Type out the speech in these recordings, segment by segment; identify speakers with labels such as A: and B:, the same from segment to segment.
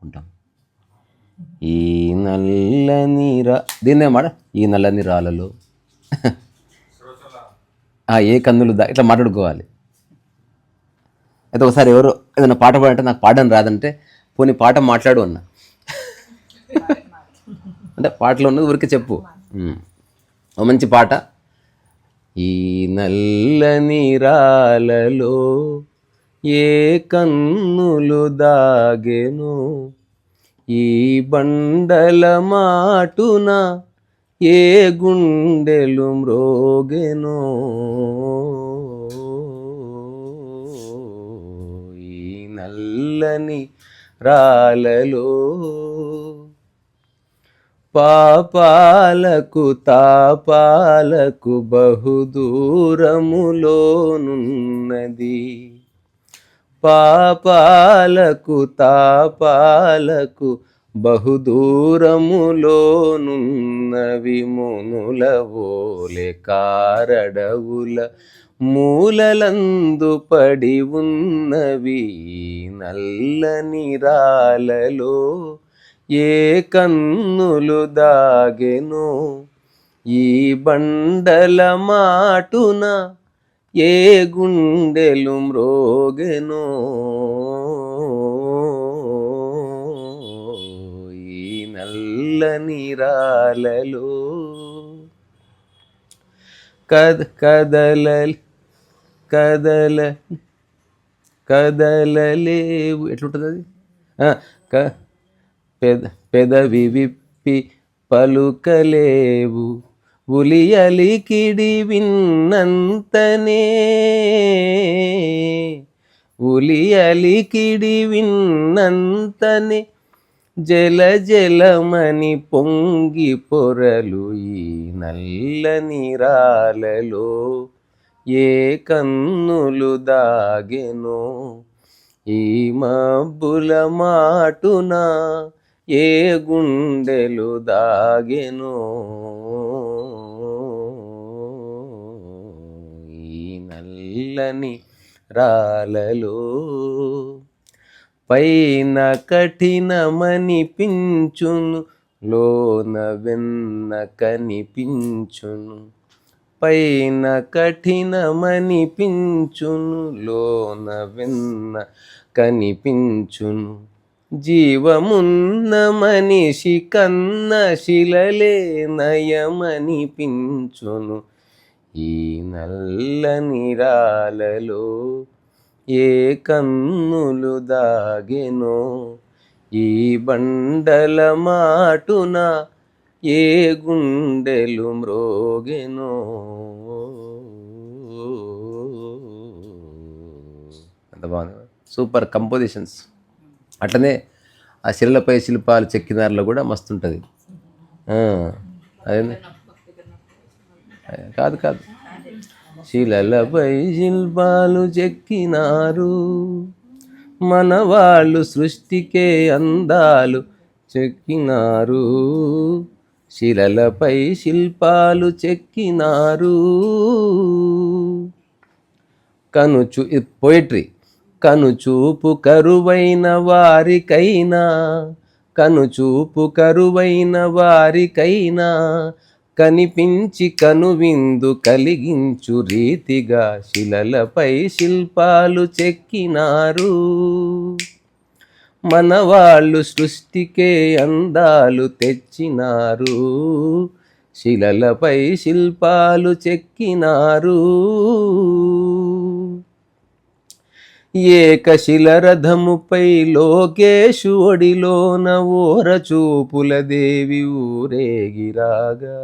A: పాడుకుంటాం. ఈ నల్లని దీన్నే మాట, ఈ నల్లని రాళ్ళలో ఏ కన్నులు ఇట్లా మాట్లాడుకోవాలి. అయితే ఒకసారి ఎవరో ఏదైనా పాట పాడంటే నాకు పాడడం రాదంటే, పోనీ పాట మాట్లాడు అన్నా. అంటే పాటలో ఉన్నది ఊరికి చెప్పు. ఓ మంచి పాట. ఈ నల్లని రాళ్ళలో ఏ కన్నులు దాగెను, ఈ బండల మాటున ఏ గుండెలు మ్రోగెను, ఈ నల్లని రాళ్ళలో పాపాలకు తాపాలకు బహుదూరములోనున్నది, పాపాలకు తాపాలకు బహుదూరములోనున్నవి, మునుల ఓలె కారడవుల మూలలందు పడి ఉన్నవి, నల్లని రాళ్ళలో ఏ కన్నులు దాగెను, ఈ బండల మాటున ఏ గుండెలు మ్రోగెను, ఈ నల్లని రాళ్ళలో కదలలేవు. ఎట్లుంటుంది అది? పెదవి విప్పి పలుకలేవు, ఉలియలికిడి విన్నంతనే, ఉలియలికిడి విన్నంతనే జల జలమని పొంగి పొరలు, ఈ నల్లని రాళ్ళలో ఏ కన్నులు దాగెను, ఈ మబ్బుల మాటున ఏ గుండెలు దాగెను, ఈ నల్లని రాళ్ళలో పైన కఠినమనిపించును, లోన వెన్న కనిపించును, పైన కఠినమనిపించును, లోన వెన్న కనిపించును, జీవమున్న మనిషి కన్న శిలలే నయమనిపించును, ఈ నల్లని రాళ్ళలో ఏ కన్నులు దాగెనో, ఈ బండల మాటున ఏ గుండెలు మ్రోగెనో. అంత బాగుంది, సూపర్ కంపోజిషన్స్. అట్లనే ఆ శిలలపై శిల్పాలు చెక్కినారులో కూడా మస్తు ఉంటుంది. అదే కాదు శిలలపై శిల్పాలు చెక్కినారు మన వాళ్ళు, సృష్టికే అందాలు చెక్కినారు, శిలలపై శిల్పాలు చెక్కినారు. కనుచూ పోయిట్రీ. కనుచూపు కరువైన వారికైనా, కనుచూపు కరువైన వారికైనా కనిపించి కనువిందు కలిగించు రీతిగా శిలలపై శిల్పాలు చెక్కినారు మన వాళ్ళు, సృష్టికే అందాలు తెచ్చినారు, శిలలపై శిల్పాలు చెక్కినారు. ఏకశిలరథముపై లోకేశు ఒడిలోన ఓరచూపుల దేవి ఊరేగిరాగా,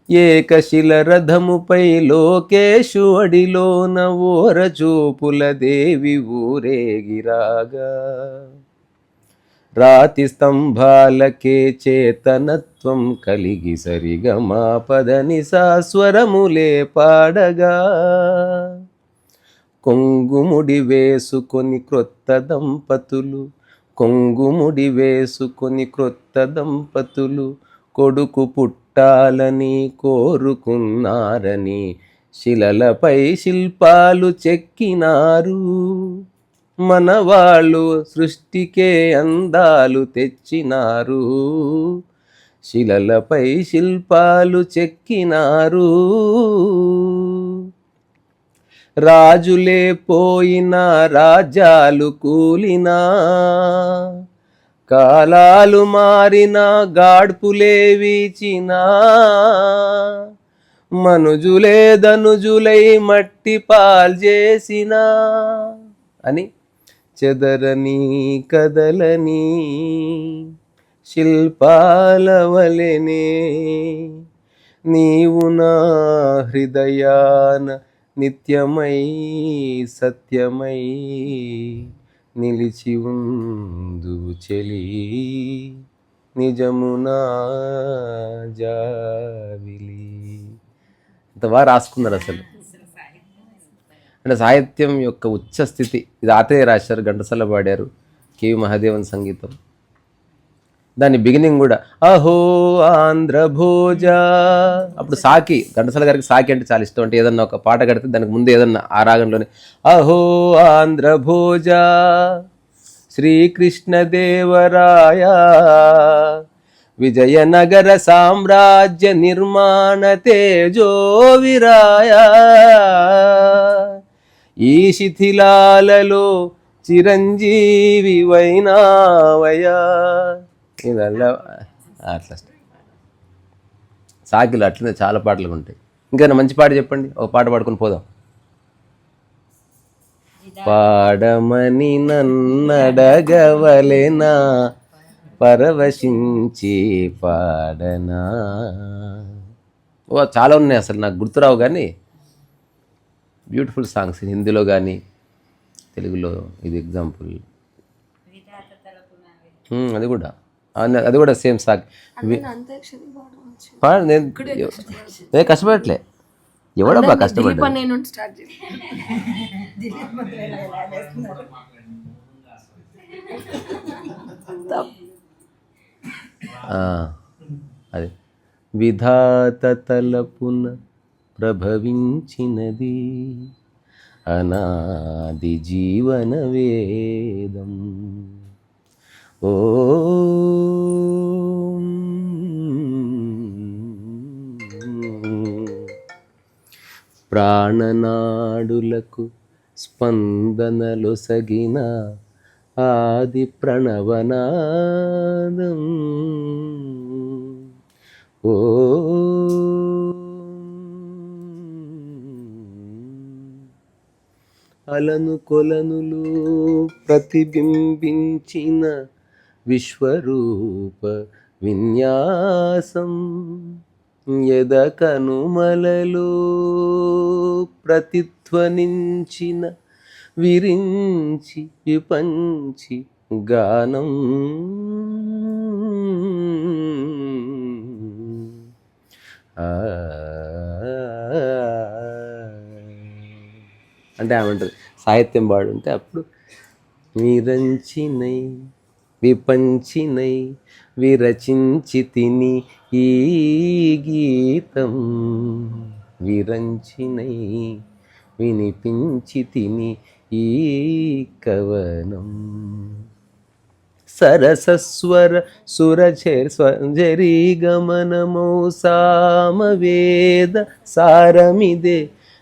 A: ఏకశిలరథముపై లోకేశు ఒడిలోన ఓరచూపుల దేవి ఊరేగిరాగా, రాతి స్తంభాలకే చేతనత్వం కలిగి సరిగమా పదని సాస్వరములే పాడగా, కొంగుముడి వేసుకొని క్రొత్త దంపతులు, కొంగుముడి వేసుకొని క్రొత్త దంపతులు కొడుకు పుట్టాలని కోరుకున్నారని శిలలపై శిల్పాలు చెక్కినారు, మన వాళ్ళు సృష్టికే అందాలు తెచ్చినారు, శిలలపై శిల్పాలు చెక్కినారు. రాజులే పోయినా రాజ్యాలు కూలినా, కాలాలు మారినా గాడ్పులే వీచినా, మనుజులే ధనుజులై మట్టి పాల్చేసినా అని చెదరని కదలని శిల్పాలవలెనే నీవు నా హృదయాన నిత్యమై సత్యమై నిలిచి ఉందు చెలి, నిజమునా జావిలి. ఇంత బాగా రాసుకున్నారు అసలు. అంటే సాహిత్యం యొక్క ఉచ్చ స్థితి. ఇది ఆత్రేయ రాశారు, ఘంటసాల పాడారు, కేవి మహాదేవన్ సంగీతం. దాని బిగినింగ్ కూడా అహో ఆంధ్ర భోజ. అప్పుడు సాకి, ఘంటసాల గారికి సాకి అంటే చాలా ఇష్టం. అంటే ఏదన్నా ఒక పాట కడితే దానికి ముందు ఏదన్నా ఆ రాగంలోనే అహో ఆంధ్ర భోజ శ్రీకృష్ణదేవరాయ విజయనగర సామ్రాజ్య నిర్మాణ తేజో విరాయ, ఈ శిథిలాలలో చిరంజీవి వైనావయా. ఇదల్లా అట్లా సాకిలు అట్లనే చాలా పాటలు ఉంటాయి. ఇంకేమైనా మంచి పాట చెప్పండి, ఒక పాట పాడుకొని పోదాం. పాడమని నన్నడగవలెనా పరవశించి పాడనా. ఓ చాలా ఉన్నాయి అసలు నాకు గుర్తురావు, కానీ బ్యూటిఫుల్ సాంగ్స్ హిందీలో కానీ తెలుగులో. ఇది ఎగ్జాంపుల్. అది కూడా సేమ్ సాంగ్. నేను కష్టపడట్లే, ఎవడబ్బా కష్టపడ్డా. అదే విధాత తలపున ప్రభవించినది అనాది జీవన వేదం. ఓ ప్రాణనాడులకు స్పందనలొసగిన ఆది ప్రణవనాదం. ఓ అలను కొలనులు ప్రతిబింబించిన విశ్వరూప విన్యాసం, ఎదకనుమలలో ప్రతిధ్వనించిన విరించి విపంచి గానం. అంటే ఏమంటారు సాహిత్యం పాడుంటే అప్పుడు విరంచినై విపంచినై విరచించి తిని ఈ గీతం, విరంచినై వినిపించి తిని ఈ కవనం. సరసస్వర సురజరీ గమనమౌ సామవేద సారమిదే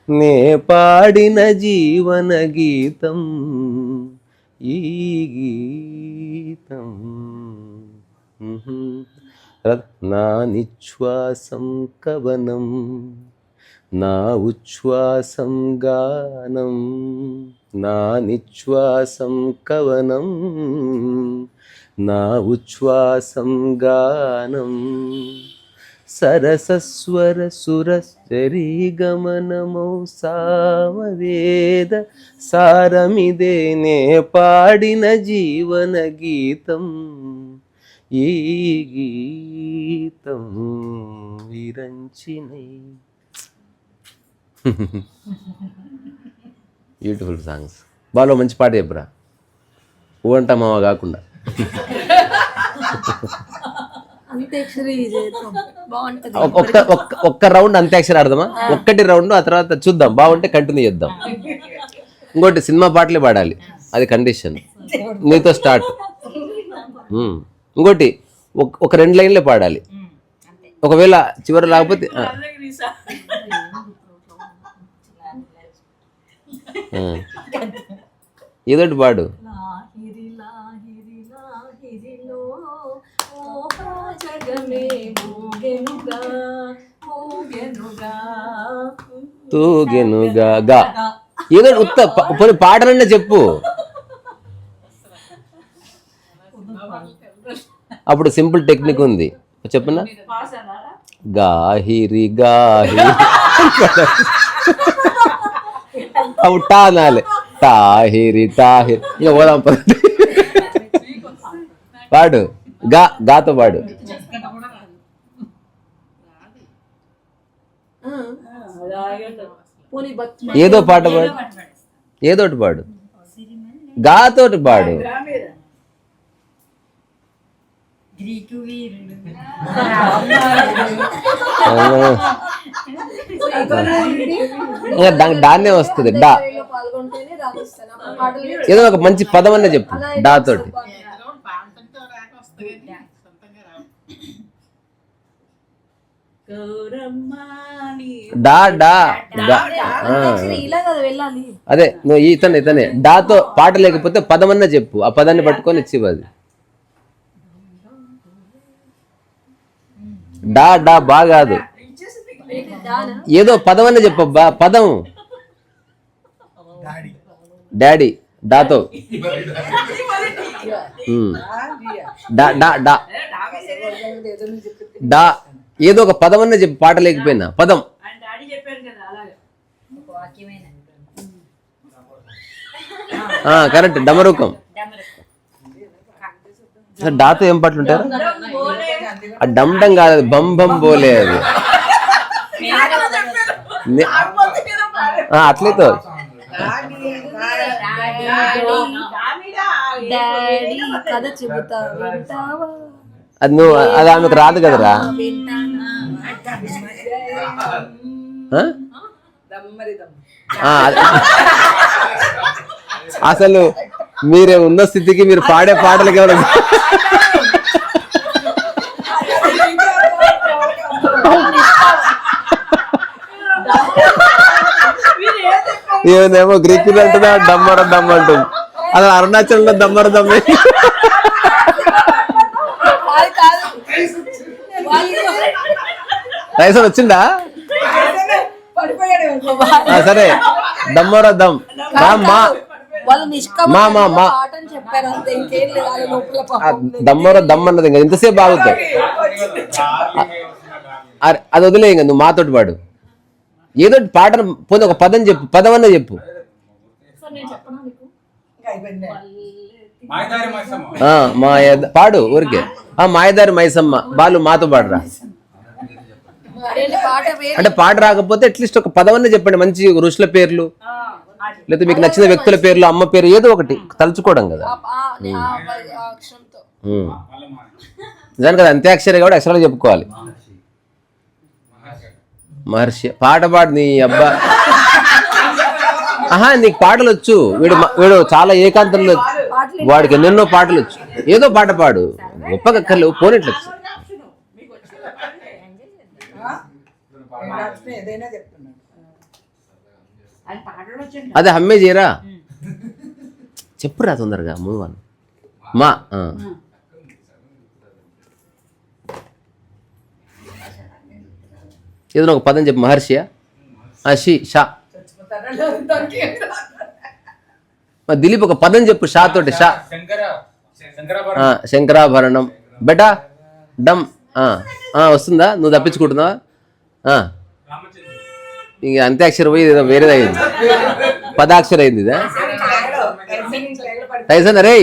A: నే పాడిన జీవన గీతం, ఈ గీతం. నా నిశ్వాసం కవనం, నా ఉచ్ఛ్వాసం గానం, నా నిశ్వాసం కవనం, నా ఉచ్ఛ్వాసం గానం. సరసస్వర సురచరీ గమనమౌ సామవేద సారమిదే నే పాడిన జీవన గీతం, ఈ గీతం విరంచినై. Beautiful songs. బాలో మంచి పాట చెప్పరా, ఊంటా మావ కాకుండా. ఒక్క రౌండ్ అంత్యాక్షరి ఆడదామా? ఒక్కటి రౌండ్, ఆ తర్వాత చూద్దాం, బాగుంటే కంటిన్యూ చేద్దాం. ఇంకోటి సినిమా పాటలే పాడాలి. అది కండిషన్. నీతో స్టార్ట్. ఇంకోటి ఒక 2 లైన్లే పాడాలి. ఒకవేళ చివరి రాకపోతే ఏదోటి పాడు. తూగెనుగా గా ఏదో ఉత్త పోనీ పాటలన్నా చెప్పు. అప్పుడు సింపుల్ టెక్నిక్ ఉంది చెప్పునా. గాహిరి గాహిరి అప్పుడు టా అనాలి. టాహిరి టాహిరి. ఇక పోదాం పాడు. గాతో పాడు. ఏదో పాట పాడు. ఏదోటి పాడు. గాతోటి పాడు. దాన్నే వస్తుంది డా. ఏదో ఒక మంచి పదం అన్న చెప్పు డా తోటి. డా డా అదే నువ్వు ఇతనే డాతో పాట లేకపోతే పదమన్నా చెప్పు. ఆ పదాన్ని పట్టుకొని ఇచ్చివు. అది డా డా బాగాదు. ఏదో పదమన్నా చెప్పబ్బా. పదం డాడీ డాతో డా డా డా డా ఏదో ఒక పదమన్నా చెప్పు. పాట లేకపోయినా పదం. కరెక్ట్. డమరుకం. డాతో ఏం పాటలు ఉంటారు? ఆ డమ్ డమ్ కాదు, అది బం బం బోలే. అది అట్లయితే అది నువ్వు అది ఆమెకు రాదు కదరా. అసలు మీరే ఉన్న స్థితికి మీరు పాడే పాటలకి ఎవరు ఏమో గ్రీకులు అంటున్నా దమ్మర దమ్ అంటుంది. అసలు అరుణాచలంలో దమ్మర దమ్మే. రైసన్ వచ్చిందా? సరే దమ్మర దమ్ దమ్మర దమ్ అన్నది ఇంకా ఇంతసేపు బాగుతుంది. అది వదిలే. ఇంకా నువ్వు మాతోటి పాడు. ఏదో పాట పోతే ఒక పదం చెప్పు. పదం అన్న చెప్పు. పాడు ఊరికే. మాయదారి మైసమ్మ. బాలు మాతో పాడరా. అంటే పాట రాకపోతే అట్లీస్ట్ ఒక పదం అన్న చెప్పండి. మంచి ఋషుల పేర్లు లేదా మీకు నచ్చిన వ్యక్తుల పేర్లు, అమ్మ పేరు ఏదో ఒకటి తలుచుకోవడం కదా. నిజానికి కదా అంత్యాక్షరి కాబట్టి అక్షరాలు చెప్పుకోవాలి. మహర్షి పాట పాడు నీ అబ్బా. నీకు పాటలు వచ్చు. వీడు చాలా ఏకాంతంలో వాడికి ఎన్నెన్నో పాటలు వచ్చు. ఏదో పాట పాడు. గొప్పగక్కర్లేవు పోనట్లు. అదే హమ్మే చేయరా చెప్పురా తొందరగా. మూవ్ అని మా ఏదైనా ఒక పదం చెప్పు. మహర్షియా షి షా. దిలీప్ ఒక పదం చెప్పు షా తోటి. షా శంకరాభరణం. బెటా డమ్ వస్తుందా? నువ్వు తప్పించుకుంటున్నావా? ఇంక అంత్యాక్షరం పోయి ఏదో వేరేది అయింది. పదాక్షర అయింది ఇదా. టైసన్ రే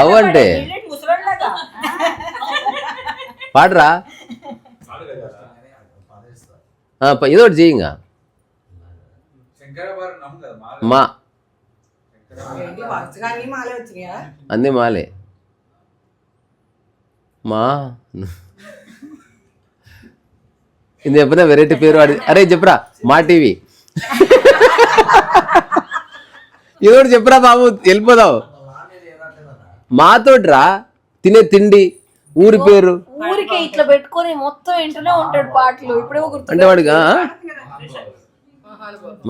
A: అవంటే పాడరా. ఏదో ఒకటి చేయంగా. మా అన్నీ మాలే. మా ఇది చెప్పిన వెరైటీ పేరు వాడి. అరే చెప్పురా, మా టీవీ ఏదో చెప్పురా బాబు, వెళ్ళిపోదావు. మాతోటిరా, తినే తిండి, ఊరి పేరు.
B: ఊరికే ఇట్లా పెట్టుకొని మొత్తం ఇంటనే ఉంటాడు పాటలు. ఇప్పుడే గుర్తు
A: అంటే వాడికి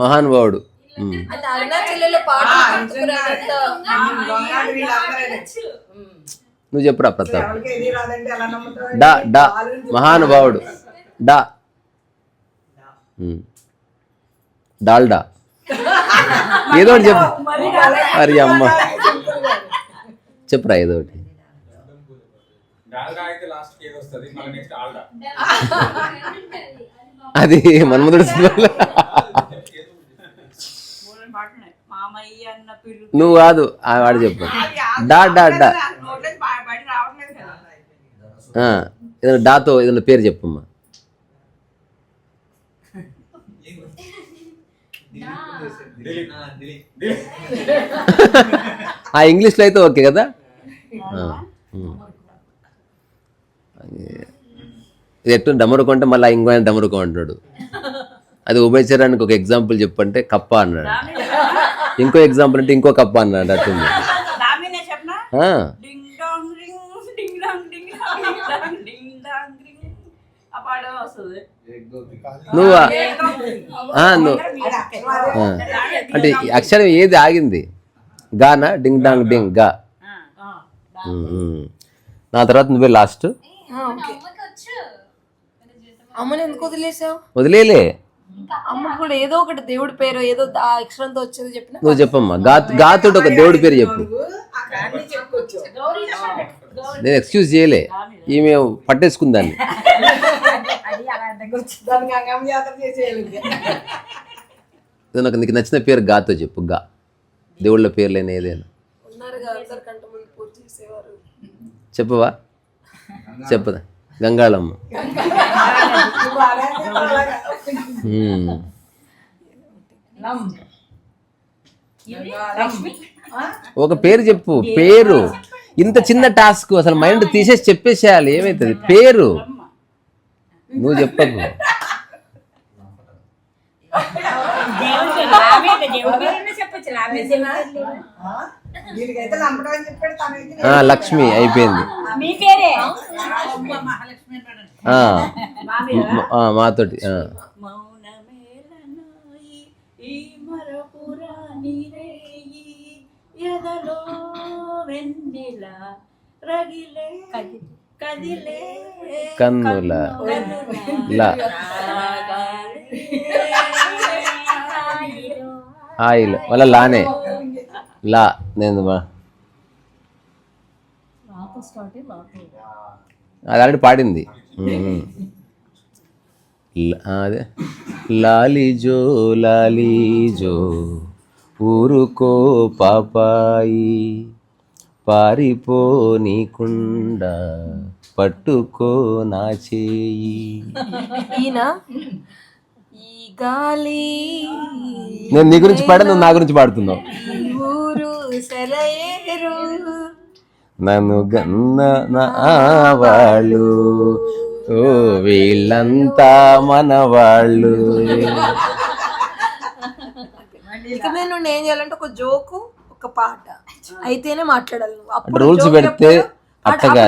A: మహానుభావుడు.
B: అంటే అరుణాచల్లో పాటలు
A: నువ్వు చెప్పురా ప్రతాప్. డా డా మహానుభావుడు. డా డాల్డా ఏదో ఒకటి చెప్పు. అరే అమ్మ చెప్పురా ఏదో ఒకటి. అది మన్మధుడు సినిమాలో. నువ్వు కాదు, వాడు చెప్పు. డా డా డా ఏదైనా డాతో ఏదైనా పేరు చెప్పమ్మా. ఇంగ్లీష్లో అయితే ఓకే కదా. ఇది ఎట్టు డమరుకో అంటే మళ్ళీ ఇంకో ఆయన డమరుకో అంటున్నాడు. అది ఉభయచరానికి ఒక ఎగ్జాంపుల్ చెప్పంటే కప్ప అన్నాడు, ఇంకో ఎగ్జాంపుల్ అంటే ఇంకో కప్ప అన్నాడు. అట్టుంది. నువ్వు అంటే అక్షరం ఏది ఆగింది? గానా? డింగ్ డాంగ్ డింగ్ గా. నా తర్వాత నువ్వే లాస్ట్.
B: అమ్మని ఎందుకు వదిలేసావు?
A: వదిలేలే.
B: అమ్మ కూడా ఏదో ఒకటి దేవుడి పేరు ఏదో అక్షరంతో వచ్చేది చెప్పిన.
A: నువ్వు చెప్పమ్మా. గాతుడు ఒక దేవుడి పేరు చెప్పు. నేను ఎక్స్క్యూజ్ చేయలే, ఈమె పట్టేసుకుందాన్ని. నాకు నీకు నచ్చిన పేరు గాతో చెప్పు. గా దేవుళ్ళ పేర్లైనా ఏదైనా చెప్పవా? చెప్పదా? గంగాళమ్మ. ఒక పేరు చెప్పు. పేరు ఇంత చిన్న టాస్క్, అసలు మైండ్ తీసేసి చెప్పేసేయాలి. ఏమైతుంది? పేరు నువ్వు చెప్పకు. లక్ష్మి అయిపోయింది. మాతోటి కన్నుల ఆయిల్ వల్ల లానే లా. నేను అది ఆల్రెడీ పాడింది. అదే లాలీజో లాలీజో ఊరుకో పాపాయి, పారిపో నీకుండా పట్టుకో నా చేయి.
B: గాలి
A: నేను నీ గురించి పాడా, నువ్వు నా గురించి పాడుతున్నావు. నన్ను గన్న వాళ్ళు ఓ వీళ్ళంతా మన వాళ్ళు.
B: ఇక నేను ఏం చేయాలంటే ఒక జోకు ఒక పాట అయితేనే మాట్లాడాలి. అప్పుడు
A: రూల్స్ పెడితే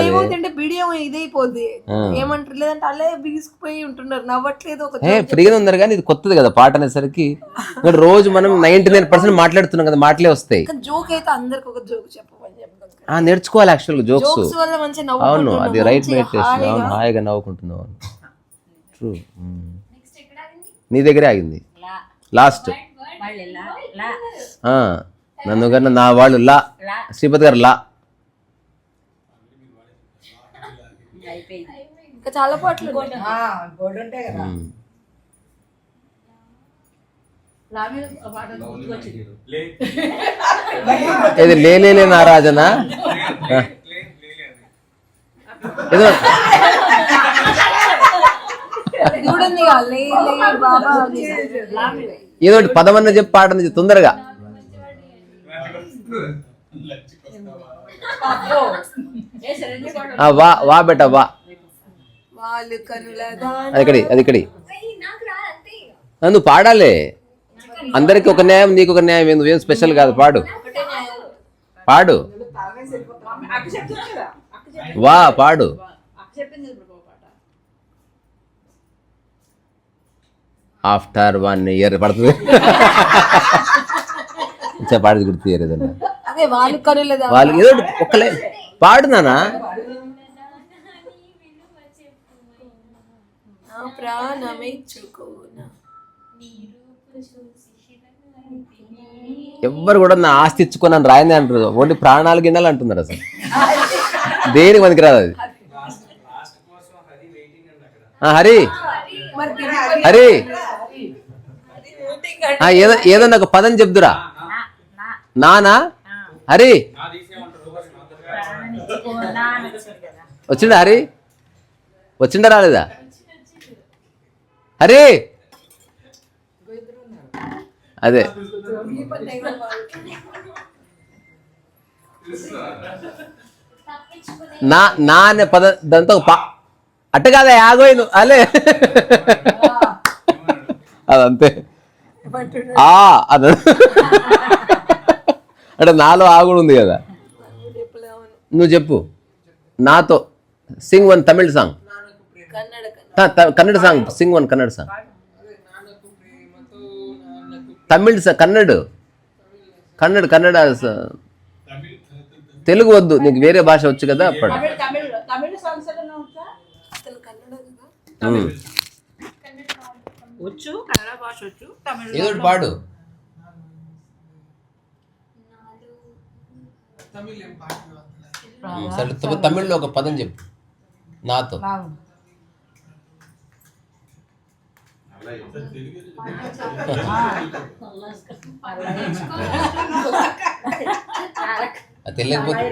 B: ఏమవుతుందంటే వీడియో ఇదైపోద్ది. ఏమంటారు, లేదంటే అలా బిగుసుకుపోయి ఉంటున్నారు, నవ్వట్లేదు. ఒక
A: ఫ్రీగా ఉన్నారు కానీ ఇది కొత్తది కదా పాట అనేసరికి. రోజు మనం 99% మాట్లాడుతున్నాం కదా, మాటలే వస్తాయి.
B: జోక్ అయితే అందరికి ఒక జోక్ చెప్పమని చెప్తాను.
A: నేర్చుకోవాలి యాక్చువల్గా జోక్స్. అవును, అది రైట్ మెడిటేషన్. అవును, హాయిగా నవ్వుకుంటున్నావు. ట్రూ. నీ దగ్గరే ఆగింది లాస్ట్. నన్ను కన్నా నా వాళ్ళు లా. శ్రీపతి గారు లా.
B: ఇంకా చాలా పాటలు
A: ఇది లేలే నారాజనా. ఏదో పదమన్న చెప్పి పాట తొందరగా. వా వా బెట వా. అది ఇక్కడి నువ్వు పాడాలి. అందరికి ఒక న్యాయం, నీకు ఒక న్యాయం. నువ్వేం స్పెషల్ కాదు, పాడు పాడు. వా పాడు. ఆఫ్టర్ 1 year పడుతుంది. పాడేది గుర్తు ఏదన్నా
B: అదే వాళ్ళు కనులేదా
A: వాళ్ళు ఏదో ఒక్కలే పాడు నానా. ఎవ్వరు కూడా నా ఆస్తి ఇచ్చుకొని అని రాయింది అంటారు. ఓన్లీ ప్రాణాలు గిన్నెలు అంటున్నారు. అసలు దేనికి మనకి రాదు అది. హరి హరి ఏదన్నా ఒక పదం చెప్దురా. నానా హరి వచ్చిండా? హరి వచ్చిండా రాలేదా? హరి అదే నా అనే పద దాంతో అట్ట కాదా ఆగోయిను అలే అదంతే. అద అంటే నాలో ఆగుడు ఉంది కదా. నువ్వు చెప్పు నాతో. Singh 1 Tamil song, Kannada song. Singh 1 Kannada song. Tamil Kannada Kannada Kannada Telugu వద్దు, నీకు వేరే భాష వచ్చు కదా. అప్పుడు ఏదో పాడు. సరే తమిళ్లో ఒక పదం చెప్పు నాతో. తెలియకపోతే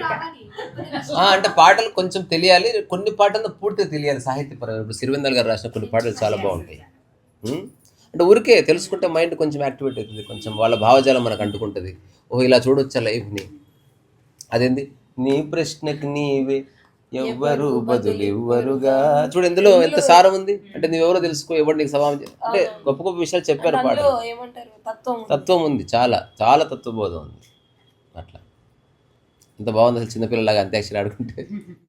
A: అంటే పాటలు కొంచెం తెలియాలి. కొన్ని పాటలు పూర్తిగా తెలియాలి సాహిత్యపరంగా. ఇప్పుడు సిరివెన్నెల గారు రాసిన కొన్ని పాటలు చాలా బాగుంటాయి. అంటే ఊరికే తెలుసుకుంటే మైండ్ కొంచెం యాక్టివేట్ అవుతుంది, కొంచెం వాళ్ళ భావజాలం మనకు అంటుకుంటుంది. ఓహో ఇలా చూడొచ్చా లైఫ్ని. అదేంది నీ ప్రశ్నకి నీవే ఎవ్వరు బదులు ఇవ్వరుగా. చూడు ఎందులో ఎంత సారం ఉంది. అంటే నువ్వెవరో తెలుసుకో, ఎవరు నీకు సభా అంటే గొప్ప గొప్ప విషయాలు చెప్పారు. పాట తత్వం ఉంది, చాలా చాలా తత్వబోధం ఉంది. అట్లా ఎంత బాగుంది అసలు. చిన్నపిల్లలాగా అంత్యాక్షరి ఆడుకుంటే.